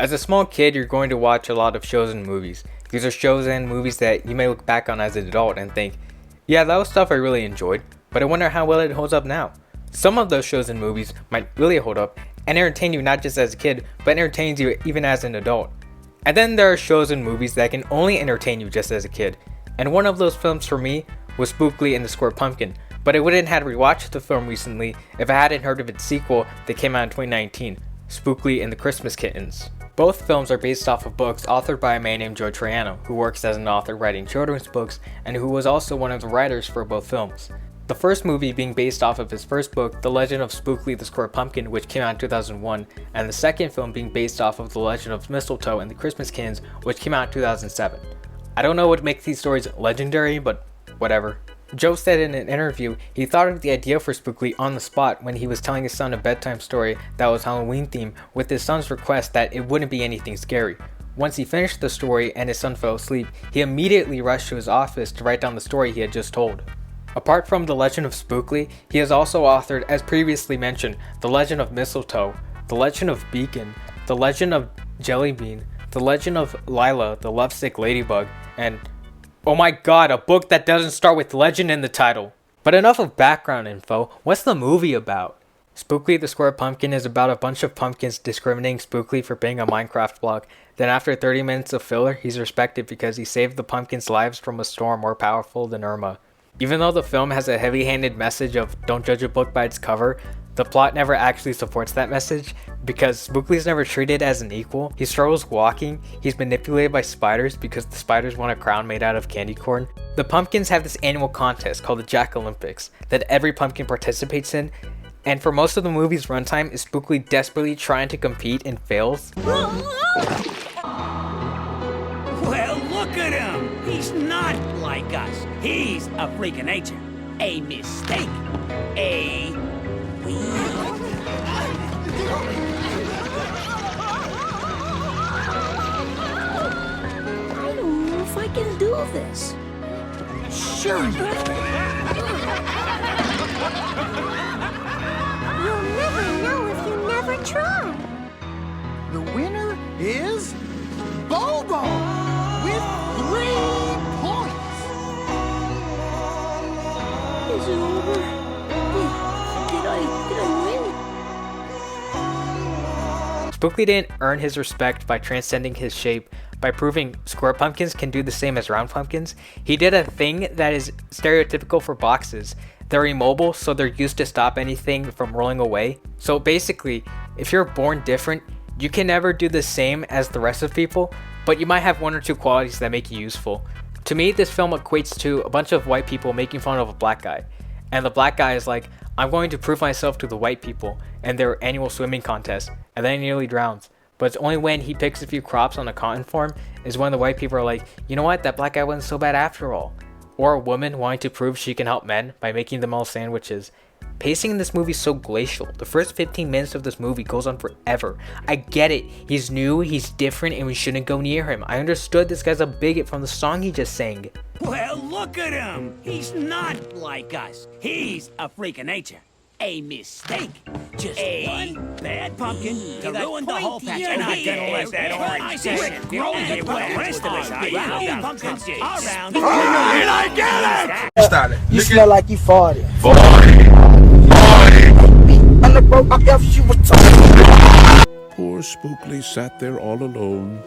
As a small kid, you're going to watch a lot of shows and movies. These are shows and movies that you may look back on as an adult and think, yeah, that was stuff I really enjoyed, but I wonder how well it holds up now. Some of those shows and movies might really hold up and entertain you not just as a kid, but entertains you even as an adult. And then there are shows and movies that can only entertain you just as a kid. And one of those films for me was Spookley and the Square Pumpkin, but I wouldn't have rewatched the film recently if I hadn't heard of its sequel that came out in 2019, Spookley and the Christmas Kittens. Both films are based off of books authored by a man named Joe Traiano, who works as an author writing children's books and who was also one of the writers for both films. The first movie being based off of his first book, The Legend of Spookley the Square Pumpkin, which came out in 2001, and the second film being based off of The Legend of Mistletoe and the Christmas Kittens, which came out in 2007. I don't know what makes these stories legendary, but whatever. Joe said in an interview he thought of the idea for Spookley on the spot when he was telling his son a bedtime story that was Halloween themed, with his son's request that it wouldn't be anything scary. Once he finished the story and his son fell asleep, he immediately rushed to his office to write down the story he had just told. Apart from The Legend of Spookley, he has also authored, as previously mentioned, The Legend of Mistletoe, The Legend of Beacon, The Legend of Jellybean, The Legend of Lila, the Lovesick Ladybug, and oh my god, a book that doesn't start with legend in the title. But enough of background info, what's the movie about? Spookley the Square Pumpkin is about a bunch of pumpkins discriminating Spookley for being a Minecraft block. Then after 30 minutes of filler, he's respected because he saved the pumpkins' lives from a storm more powerful than Irma. Even though the film has a heavy-handed message of don't judge a book by its cover, the plot never actually supports that message because Spookley's never treated as an equal. He struggles walking, he's manipulated by spiders because the spiders want a crown made out of candy corn. The pumpkins have this annual contest called the Jack Olympics that every pumpkin participates in, and for most of the movie's runtime is Spookley desperately trying to compete and fails. Well, look at him! He's not like us. He's a freak of nature. A mistake. I don't know if I can do this. Sure you You'll never know if you never try. The winner is Bobo with 3 points. Is it over? Did I win? Spookley didn't earn his respect by transcending his shape by proving square pumpkins can do the same as round pumpkins. He did a thing that is stereotypical for boxes. They're immobile, so they're used to stop anything from rolling away. So basically, if you're born different, you can never do the same as the rest of people, but you might have 1 or 2 qualities that make you useful. To me, this film equates to a bunch of white people making fun of a black guy. And the black guy is like, I'm going to prove myself to the white people and their annual swimming contest, and then he nearly drowns. But it's only when he picks a few crops on a cotton farm is when the white people are like, you know what, that black guy wasn't so bad after all. Or a woman wanting to prove she can help men by making them all sandwiches. Pacing in this movie is so glacial. The first 15 minutes of this movie goes on forever. I get it, he's new, he's different, and we shouldn't go near him. I understood this guy's a bigot from the song he just sang. Well, look at him! He's not like us. He's a freak of nature. A mistake. Just one bad pumpkin to ruin the whole patch. You're not gonna let that orange stick grow here with the rest of us. Round pumpkins around. Did I get it? Start it. You smell like you farted. And the broke if she was talking. Poor Spookley sat there all alone,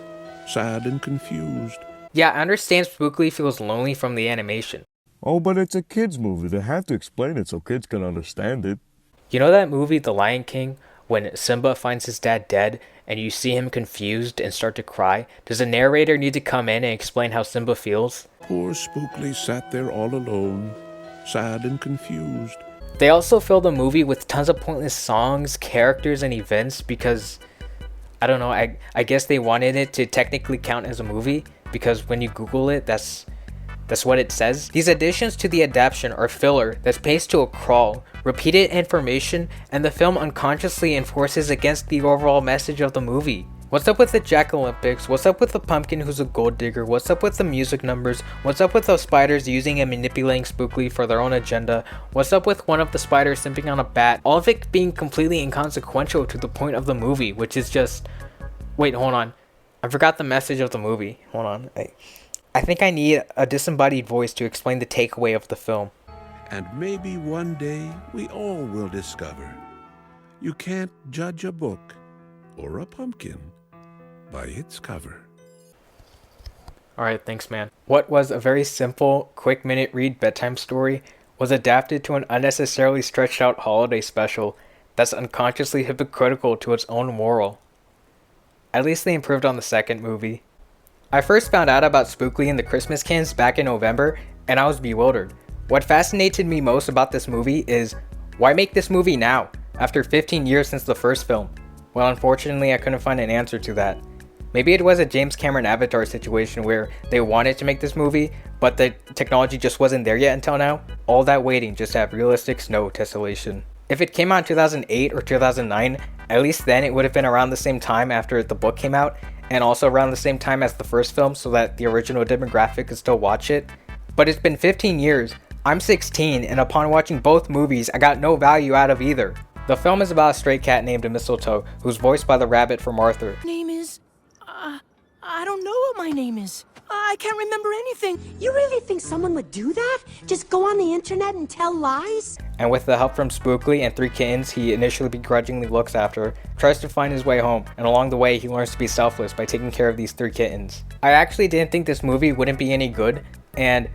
sad and confused. Yeah, I understand Spookley feels lonely from the animation. Oh, but it's a kid's movie. They have to explain it so kids can understand it. You know that movie, The Lion King, when Simba finds his dad dead and you see him confused and start to cry? Does a narrator need to come in and explain how Simba feels? Poor Spookley sat there all alone, sad and confused. They also fill the movie with tons of pointless songs, characters, and events because, I don't know, I guess they wanted it to technically count as a movie because when you Google it, that's what it says. These additions to the adaptation are filler that's paced to a crawl, repeated information, and the film unconsciously enforces against the overall message of the movie. What's up with the Jack Olympics? What's up with the pumpkin who's a gold digger? What's up with the music numbers? What's up with the spiders using and manipulating Spookley for their own agenda? What's up with one of the spiders simping on a bat? All of it being completely inconsequential to the point of the movie, which is just Wait, hold on. I forgot the message of the movie. Hold on. I think I need a disembodied voice to explain the takeaway of the film. And maybe one day we all will discover you can't judge a book or a pumpkin by its cover. Alright, thanks, man. What was a very simple, quick minute read bedtime story was adapted to an unnecessarily stretched out holiday special that's unconsciously hypocritical to its own moral. At least they improved on the second movie. I first found out about Spookley and the Christmas Kids back in November, and I was bewildered. What fascinated me most about this movie is, why make this movie now, after 15 years since the first film? Well, unfortunately, I couldn't find an answer to that. Maybe it was a James Cameron Avatar situation where they wanted to make this movie, but the technology just wasn't there yet until now. All that waiting just to have realistic snow tessellation. If it came out in 2008 or 2009, at least then it would have been around the same time after the book came out, and also around the same time as the first film so that the original demographic could still watch it. But it's been 15 years, I'm 16, and upon watching both movies, I got no value out of either. The film is about a stray cat named Mistletoe, who's voiced by the rabbit from Arthur. Name is... I don't know what my name is. I can't remember anything. You really think someone would do that? Just go on the internet and tell lies? And with the help from Spookley and 3 kittens he initially begrudgingly looks after, tries to find his way home, and along the way he learns to be selfless by taking care of these 3 kittens. I actually didn't think this movie wouldn't be any good, and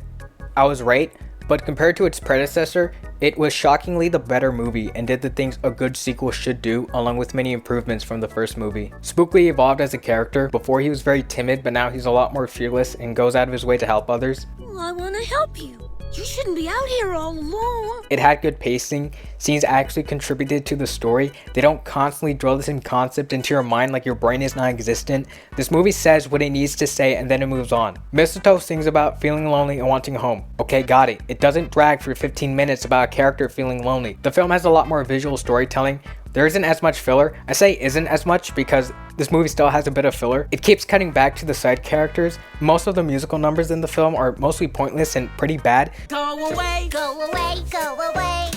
I was right, but compared to its predecessor, it was shockingly the better movie and did the things a good sequel should do, along with many improvements from the first movie. Spookley evolved as a character. Before he was very timid, but now he's a lot more fearless and goes out of his way to help others. I want to help you. You shouldn't be out here all alone. It had good pacing, scenes actually contributed to the story, they don't constantly drill the same concept into your mind like your brain is non-existent. This movie says what it needs to say and then it moves on. Mistletoe sings about feeling lonely and wanting a home. Okay, got it. It doesn't drag for 15 minutes about a character feeling lonely. The film has a lot more visual storytelling. There isn't as much filler. I say isn't as much because this movie still has a bit of filler. It keeps cutting back to the side characters. Most of the musical numbers in the film are mostly pointless and pretty bad. Go away. Go away, go away.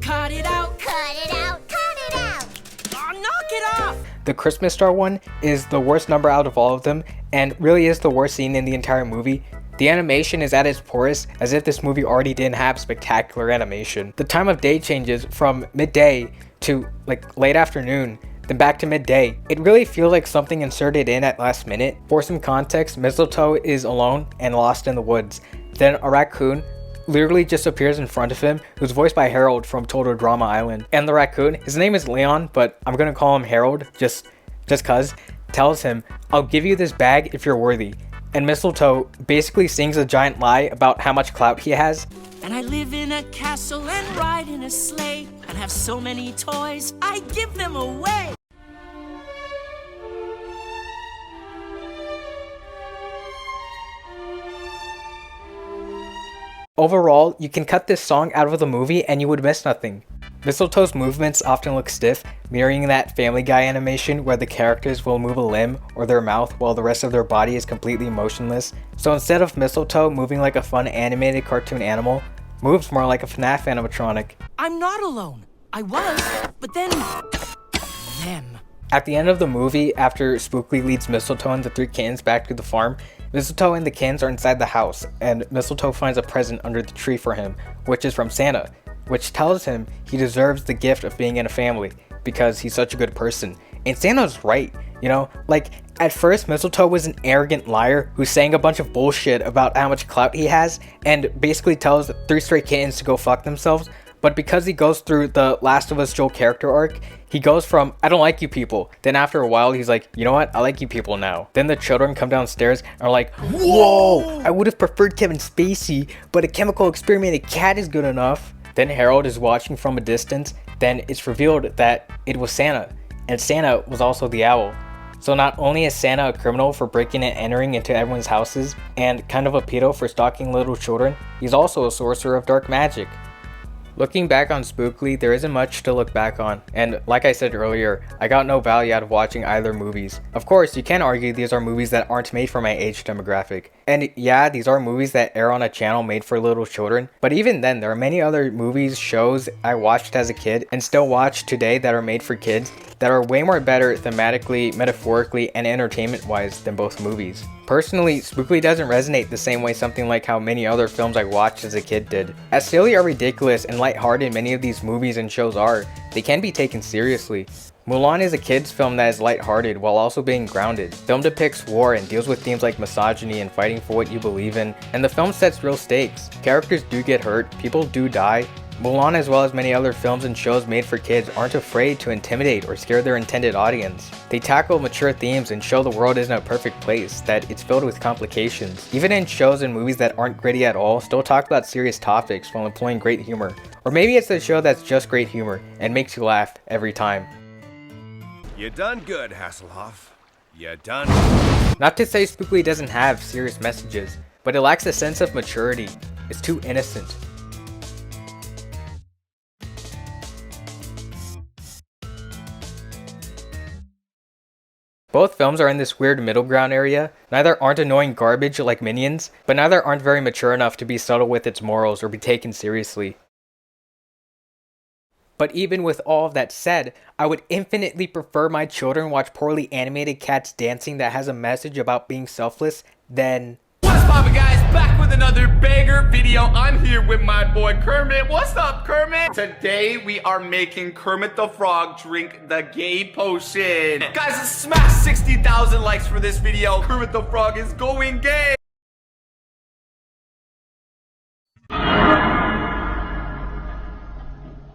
Cut it out. Cut it out, cut it out. Oh, knock it off. The Christmas Star one is the worst number out of all of them and really is the worst scene in the entire movie. The animation is at its poorest, as if this movie already didn't have spectacular animation. The time of day changes from midday to like late afternoon, then back to midday. It really feels like something inserted in at last minute. For some context, Mistletoe is alone and lost in the woods. Then a raccoon literally just appears in front of him, who's voiced by Harold from Total Drama Island. And the raccoon, his name is Leon, but I'm gonna call him Harold just cuz, tells him, "I'll give you this bag if you're worthy." And Mistletoe basically sings a giant lie about how much clout he has. And I live in a castle and ride in a sleigh and have so many toys, I give them away. Overall, you can cut this song out of the movie and you would miss nothing. Mistletoe's movements often look stiff, mirroring that Family Guy animation where the characters will move a limb or their mouth while the rest of their body is completely motionless. So instead of Mistletoe moving like a fun animated cartoon animal, moves more like a FNAF animatronic. I'm not alone. I was, but then... them. At the end of the movie, after Spookley leads Mistletoe and the 3 kittens back to the farm, Mistletoe and the kittens are inside the house, and Mistletoe finds a present under the tree for him, which is from Santa, which tells him he deserves the gift of being in a family, because he's such a good person. And Santa's right, you know? Like, at first, Mistletoe was an arrogant liar who sang a bunch of bullshit about how much clout he has, and basically tells 3 stray kittens to go fuck themselves. But because he goes through the Last of Us Joel character arc, he goes from, I don't like you people. Then after a while, he's like, you know what? I like you people now. Then the children come downstairs and are like, whoa! I would have preferred Kevin Spacey, but a chemical experimented cat is good enough. Then Harold is watching from a distance. Then it's revealed that it was Santa. And Santa was also the owl. So not only is Santa a criminal for breaking and entering into everyone's houses, and kind of a pedo for stalking little children, he's also a sorcerer of dark magic. Looking back on Spookley, there isn't much to look back on, and like I said earlier, I got no value out of watching either movies. Of course, you can argue these are movies that aren't made for my age demographic. And yeah, these are movies that air on a channel made for little children, but even then, there are many other movies, shows I watched as a kid and still watch today that are made for kids that are way more better thematically, metaphorically, and entertainment-wise than both movies. Personally, Spookley doesn't resonate the same way something like how many other films I watched as a kid did. As silly or ridiculous and lighthearted many of these movies and shows are, they can be taken seriously. Mulan is a kids film that is lighthearted while also being grounded. The film depicts war and deals with themes like misogyny and fighting for what you believe in, and the film sets real stakes. Characters do get hurt, people do die. Mulan, as well as many other films and shows made for kids, aren't afraid to intimidate or scare their intended audience. They tackle mature themes and show the world isn't a perfect place, that it's filled with complications. Even in shows and movies that aren't gritty at all, still talk about serious topics while employing great humor. Or maybe it's a show that's just great humor and makes you laugh every time. You done good, Hasselhoff. You done. Not to say Spookley doesn't have serious messages, but it lacks a sense of maturity. It's too innocent. Both films are in this weird middle ground area. Neither aren't annoying garbage like Minions, but neither aren't very mature enough to be subtle with its morals or be taken seriously. But even with all of that said, I would infinitely prefer my children watch poorly animated cats dancing that has a message about being selfless than... What's poppin', guys? Back with another banger video. I'm here with my boy Kermit. What's up, Kermit? Today we are making Kermit the Frog drink the gay potion. Guys, let's smash 60,000 likes for this video. Kermit the Frog is going gay.